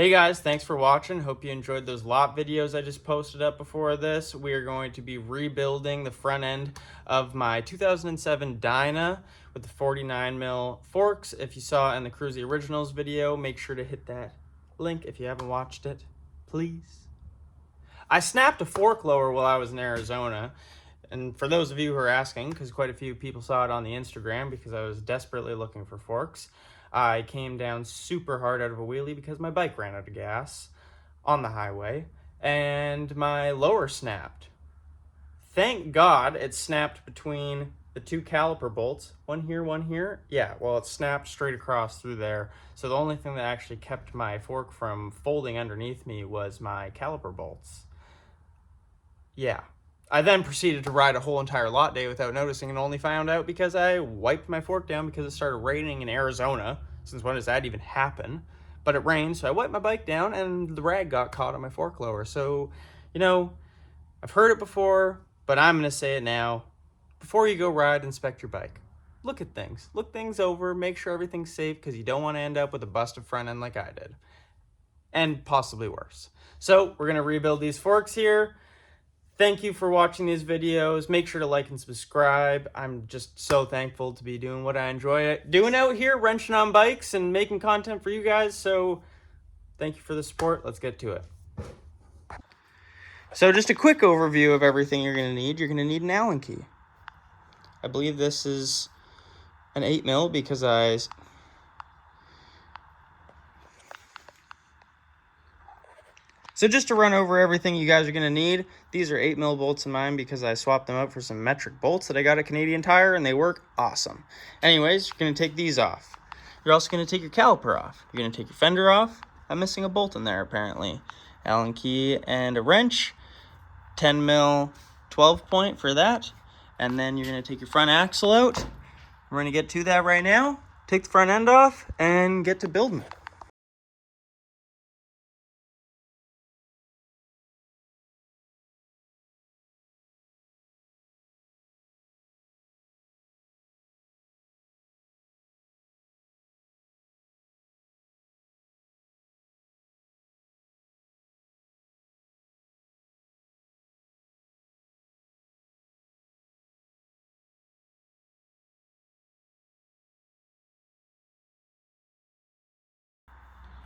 Hey guys, thanks for watching. Hope you enjoyed those lot videos I just posted up before this. We are going to be rebuilding the front end of my 2007 Dyna with the 49mm forks. If you saw in the Cruzy Originals video, make sure to hit that link if you haven't watched it, please. I snapped a fork lower while I was in Arizona. And for those of you who are asking, because quite a few people saw it on the Instagram because I was desperately looking for forks, I came down super hard out of a wheelie because my bike ran out of gas on the highway and my lower snapped. Thank God it snapped between the two caliper bolts. One here, one here. Yeah, well, it snapped straight across through there. So the only thing that actually kept my fork from folding underneath me was my caliper bolts. Yeah. I then proceeded to ride a whole entire lot day without noticing and only found out because I wiped my fork down because it started raining in Arizona. Since when does that even happen? But it rained, so I wiped my bike down and the rag got caught on my fork lower. So, you know, I've heard it before, but I'm going to say it now. Before you go ride, inspect your bike. Look at things. Look things over. Make sure everything's safe because you don't want to end up with a busted front end like I did. And possibly worse. So we're going to rebuild these forks here. Thank you for watching these videos. Make sure to like and subscribe. I'm just so thankful to be doing what I enjoy doing out here, wrenching on bikes and making content for you guys. So thank you for the support. Let's get to it. So just a quick overview of everything you're going to need. You're going to need an Allen key. I believe this is an 8mm because So just to run over everything you guys are going to need, these are 8mm bolts in mine because I swapped them out for some metric bolts that I got at Canadian Tire and they work awesome. Anyways, you're going to take these off. You're also going to take your caliper off. You're going to take your fender off. I'm missing a bolt in there apparently. Allen key and a wrench, 10mm 12 point for that. And then you're going to take your front axle out. We're going to get to that right now. Take the front end off and get to building it.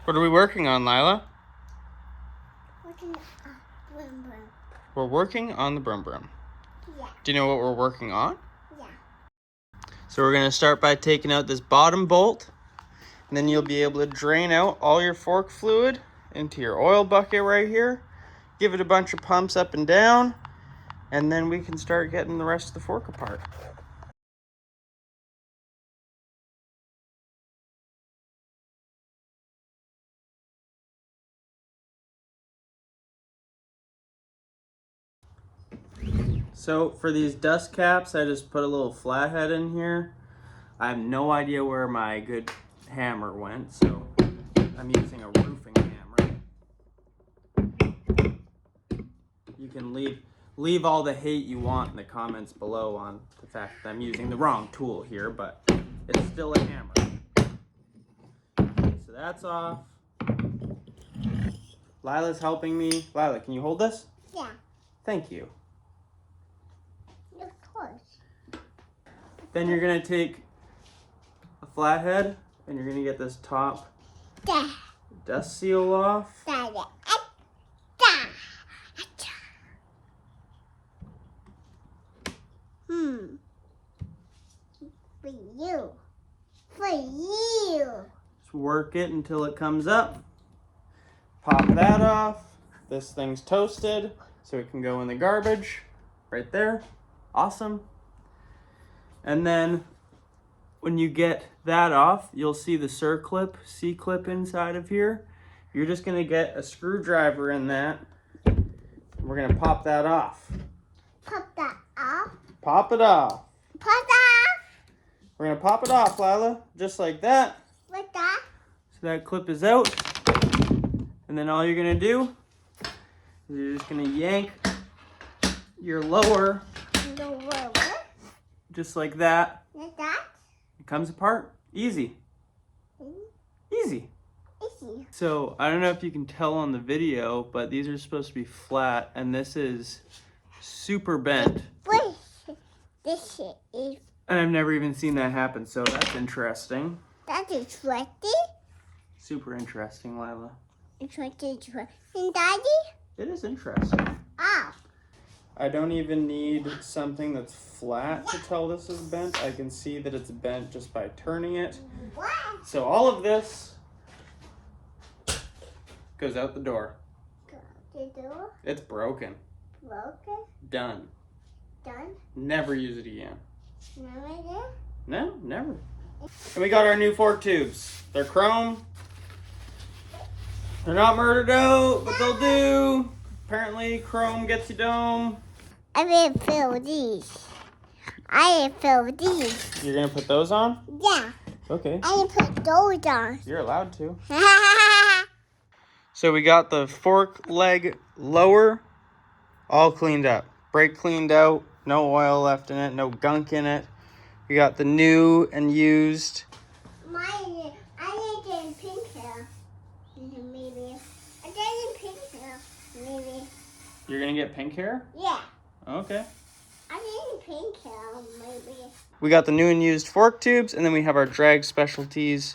What are we working on, Lila? Working on brum brum. We're working on the brum brum. Yeah. Do you know what we're working on? Yeah. So we're going to start by taking out this bottom bolt. And then you'll be able to drain out all your fork fluid into your oil bucket right here. Give it a bunch of pumps up and down. And then we can start getting the rest of the fork apart. So for these dust caps, I just put a little flathead in here. I have no idea where my good hammer went, so I'm using a roofing hammer. You can leave all the hate you want in the comments below on the fact that I'm using the wrong tool here, but it's still a hammer. Okay, so that's off. Lila's helping me. Lila, can you hold this? Yeah. Thank you. Of course. Then you're going to take a flathead and you're going to get this top dust seal off. For you. For you. Just work it until it comes up. Pop that off. This thing's toasted, so it can go in the garbage. Right there. Awesome. And then when you get that off, you'll see the C-clip inside of here. You're just going to get a screwdriver in that. We're going to pop that off. Pop that off. Pop it off. Pop that off. We're going to pop it off, Lila, just like that. Like that. So that clip is out. And then all you're going to do is you're just going to yank your lower just like that. Like that. It comes apart. Easy. Easy. Easy. So I don't know if you can tell on the video, but these are supposed to be flat, and this is super bent. This is. And I've never even seen that happen, so that's interesting. That is sweaty. Super interesting, Lila. Interesting. And Daddy? It is interesting. Oh. I don't even need something that's flat to tell this is bent. I can see that it's bent just by turning it. What? So all of this goes out the door. The door? It's broken. Broken? Done. Done? Never use it again. Never? No, never. And we got our new fork tubes. They're chrome. They're not murdered out, but they'll do. Apparently, chrome gets you dome. I will fill these. I will fill these. You're gonna put those on? Yeah. Okay. I will put those on. You're allowed to. So we got the fork leg lower all cleaned up. Brake cleaned out. No oil left in it. No gunk in it. We got the new and used. I need it in pink hair. Maybe. I need it in pink hair. Maybe. You're gonna get pink hair? Yeah. Okay. I need it in pink hair. Maybe. We got the new and used fork tubes, and then we have our Drag Specialties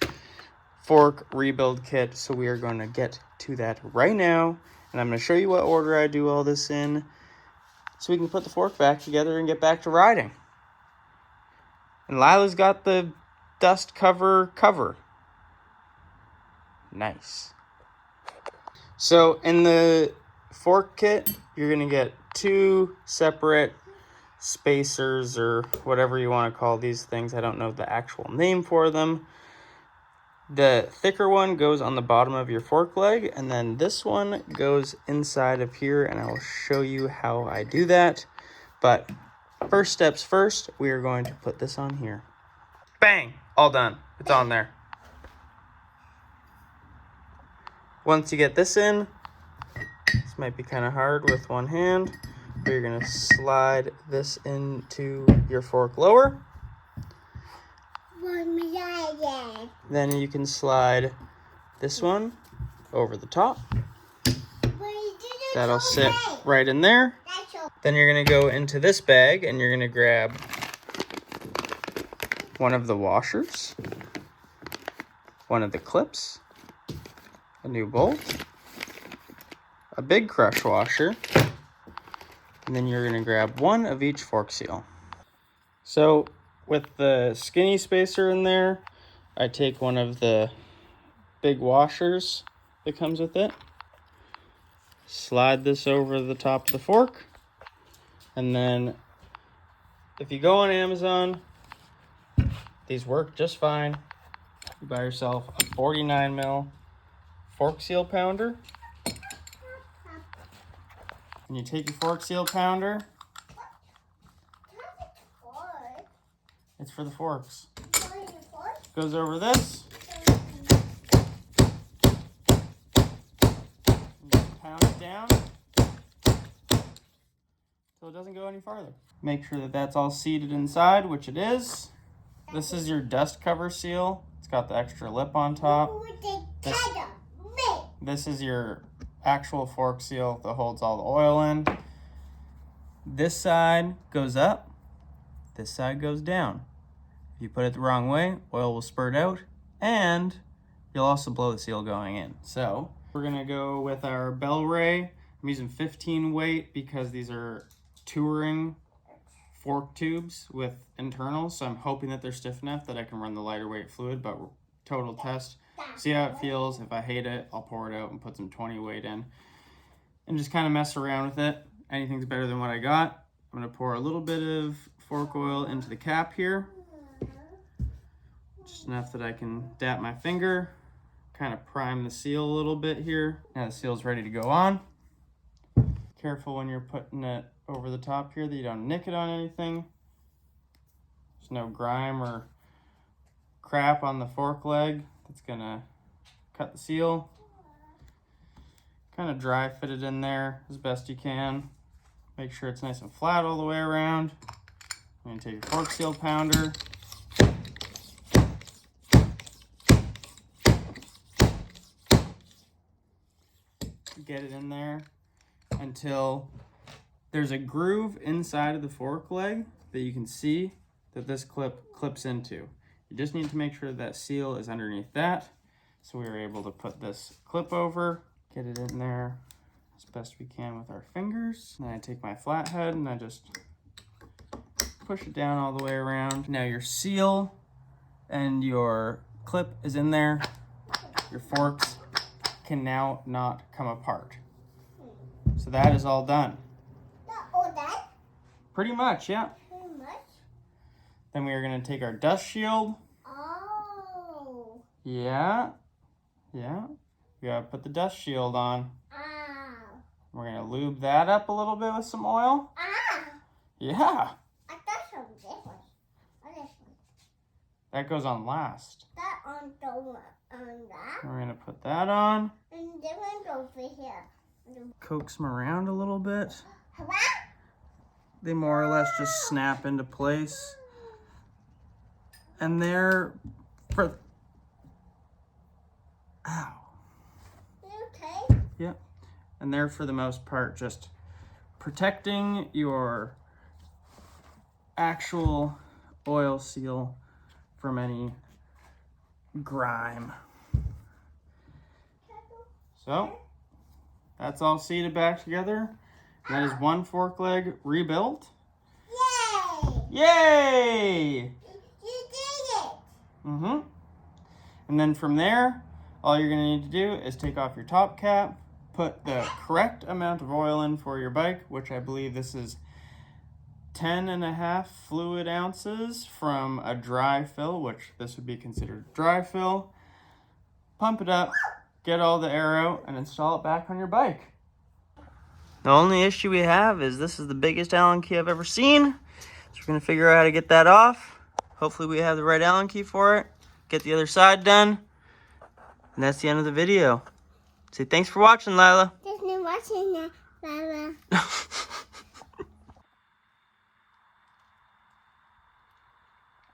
fork rebuild kit. So we are going to get to that right now, and I'm going to show you what order I do all this in, so we can put the fork back together and get back to riding. And Lila's got the dust cover. Nice. So in the fork kit, you're going to get 2 separate spacers, or whatever you want to call these things. I don't know the actual name for them. The thicker one goes on the bottom of your fork leg, and then this one goes inside of here, and I will show you how I do that. But first steps first, we are going to put this on here. Bang! All done. It's on there. Once you get this in, this might be kind of hard with one hand, but you're going to slide this into your fork lower. Then you can slide this one over the top. That'll sit right in there. Then you're going to go into this bag, and you're going to grab one of the washers, one of the clips, a new bolt, a big crush washer, and then you're going to grab one of each fork seal. So with the skinny spacer in there, I take one of the big washers that comes with it, slide this over the top of the fork, and then if you go on Amazon, these work just fine. You buy yourself a 49mm fork seal pounder, and you take your fork seal pounder. It's for the forks. Goes over this. Pound it down so it doesn't go any farther. Make sure that that's all seated inside, which it is. This is your dust cover seal. It's got the extra lip on top. This is your actual fork seal that holds all the oil in. This side goes up. This side goes down. If you put it the wrong way, oil will spurt out, and you'll also blow the seal going in. So we're gonna go with our bell ray. I'm using 15 weight because these are touring fork tubes with internals, so I'm hoping that they're stiff enough that I can run the lighter weight fluid, but total test, see how it feels. If I hate it, I'll pour it out and put some 20 weight in and just kind of mess around with it. Anything's better than what I got. I'm gonna pour a little bit of fork oil into the cap here, just enough that I can dap my finger, kind of prime the seal a little bit here. Now the seal's ready to go on. Careful when you're putting it over the top here that you don't nick it on anything. There's no grime or crap on the fork leg that's gonna cut the seal. Kind of dry fit it in there as best you can. Make sure it's nice and flat all the way around. I'm gonna take your fork seal pounder. get it in there until there's a groove inside of the fork leg that you can see that this clip clips into. You just need to make sure that seal is underneath that. So we were able to put this clip over, get it in there as best we can with our fingers. And then I take my flathead and I just push it down all the way around. Now your seal and your clip is in there. Your forks can now not come apart. So that is all done. All that? Pretty much, yeah. Pretty much? Then we are going to take our dust shield. Oh. Yeah. Yeah. We got to put the dust shield on. Ah. We're going to lube that up a little bit with some oil. Ah. Yeah. I thought so this one. Or this one. That goes on last. That on the one on that. We're going to put that on. And this one over here. Coax them around a little bit. Hello? They more or less just snap into place. And they're for... Ow. You okay? Yeah. And they're for the most part just protecting your actual oil seal from any grime. So that's all seated back together. That is one fork leg rebuilt. Yay! Yay! You did it! Mm-hmm. And then from there, all you're gonna need to do is take off your top cap, put the correct amount of oil in for your bike, which I believe this is 10.5 fluid ounces from a dry fill, which this would be considered dry fill. Pump it up, get all the air out, and install it back on your bike. The only issue we have is this is the biggest Allen key I've ever seen. So we're gonna figure out how to get that off. Hopefully we have the right Allen key for it. Get the other side done. And that's the end of the video. Say thanks for watching, Lila. Thanks for watching, Lala.